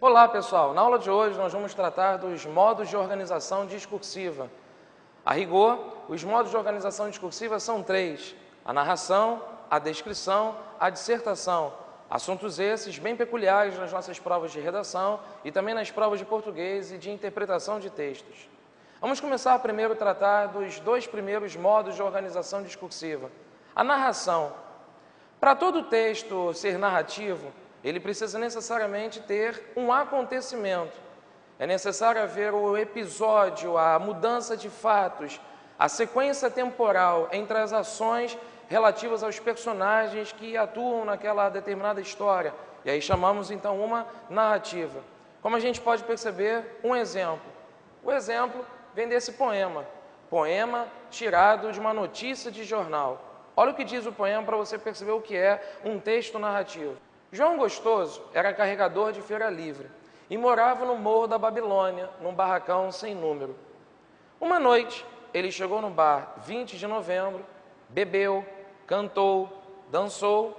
Olá, pessoal! Na aula de hoje nós vamos tratar dos modos de organização discursiva. A rigor, os modos de organização discursiva são três: a narração, a descrição, a dissertação. Assuntos esses bem peculiares nas nossas provas de redação e também nas provas de português e de interpretação de textos. Vamos começar primeiro a tratar dos dois primeiros modos de organização discursiva. A narração. Para todo texto ser narrativo, ele precisa necessariamente ter um acontecimento. É necessário haver o episódio, a mudança de fatos, a sequência temporal entre as ações relativas aos personagens que atuam naquela determinada história. E aí chamamos então uma narrativa. Como a gente pode perceber, um exemplo. O exemplo vem desse poema. Poema tirado de uma notícia de jornal. Olha o que diz o poema para você perceber o que é um texto narrativo. João Gostoso era carregador de feira livre e morava no Morro da Babilônia, num barracão sem número. Uma noite, ele chegou no bar 20 de novembro, bebeu, cantou, dançou,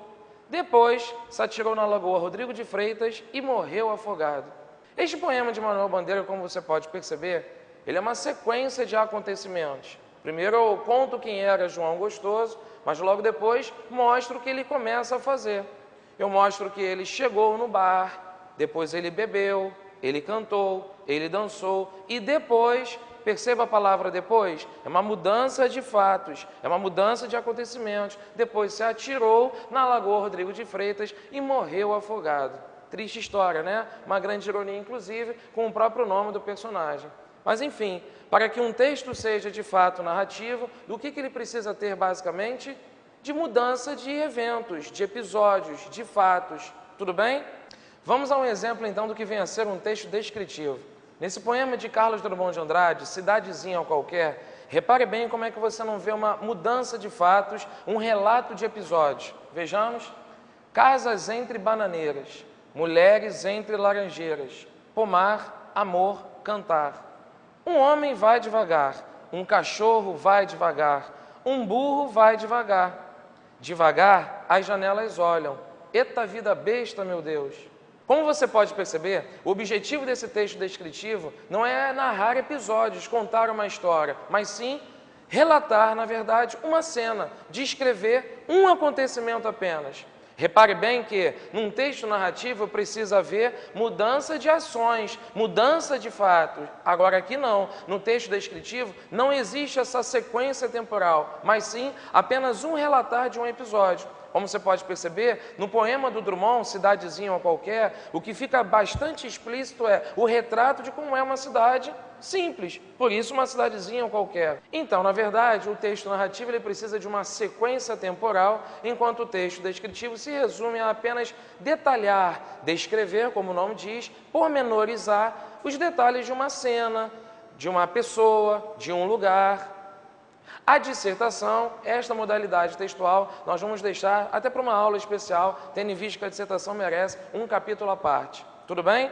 depois se atirou na Lagoa Rodrigo de Freitas e morreu afogado. Este poema de Manuel Bandeira, como você pode perceber, ele é uma sequência de acontecimentos. Primeiro eu conto quem era João Gostoso, mas logo depois mostro o que ele começa a fazer. Eu mostro que ele chegou no bar, depois ele bebeu, ele cantou, ele dançou e depois, perceba a palavra depois, é uma mudança de fatos, é uma mudança de acontecimentos. Depois se atirou na Lagoa Rodrigo de Freitas e morreu afogado. Triste história, né? Uma grande ironia, inclusive, com o próprio nome do personagem. Mas enfim, para que um texto seja de fato narrativo, do que ele precisa ter basicamente? De mudança de eventos, de episódios, de fatos. Tudo bem? Vamos a um exemplo então do que vem a ser um texto descritivo. Nesse poema de Carlos Drummond de Andrade, Cidadezinha Qualquer, repare bem como é que você não vê uma mudança de fatos, um relato de episódios. Vejamos. Casas entre bananeiras, mulheres entre laranjeiras, pomar, amor, cantar. Um homem vai devagar, um cachorro vai devagar, um burro vai devagar. Devagar, as janelas olham. Eita vida besta, meu Deus! Como você pode perceber, o objetivo desse texto descritivo não é narrar episódios, contar uma história, mas sim relatar, na verdade, uma cena, descrever um acontecimento apenas. Repare bem que, num texto narrativo, precisa haver mudança de ações, mudança de fatos. Agora, aqui não. No texto descritivo, não existe essa sequência temporal, mas sim apenas um relatar de um episódio. Como você pode perceber, no poema do Drummond, Cidadezinha Qualquer, o que fica bastante explícito é o retrato de como é uma cidade simples, por isso uma cidadezinha qualquer. Então, na verdade, o texto narrativo ele precisa de uma sequência temporal, enquanto o texto descritivo se resume a apenas detalhar, descrever, como o nome diz, pormenorizar os detalhes de uma cena, de uma pessoa, de um lugar. A dissertação, esta modalidade textual, nós vamos deixar até para uma aula especial, tendo em vista que a dissertação merece um capítulo à parte. Tudo bem?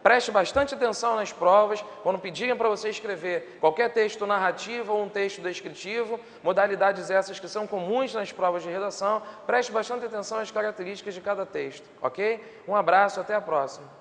Preste bastante atenção nas provas, quando pedirem para você escrever qualquer texto narrativo ou um texto descritivo, modalidades essas que são comuns nas provas de redação, preste bastante atenção às características de cada texto, ok? Um abraço, até a próxima.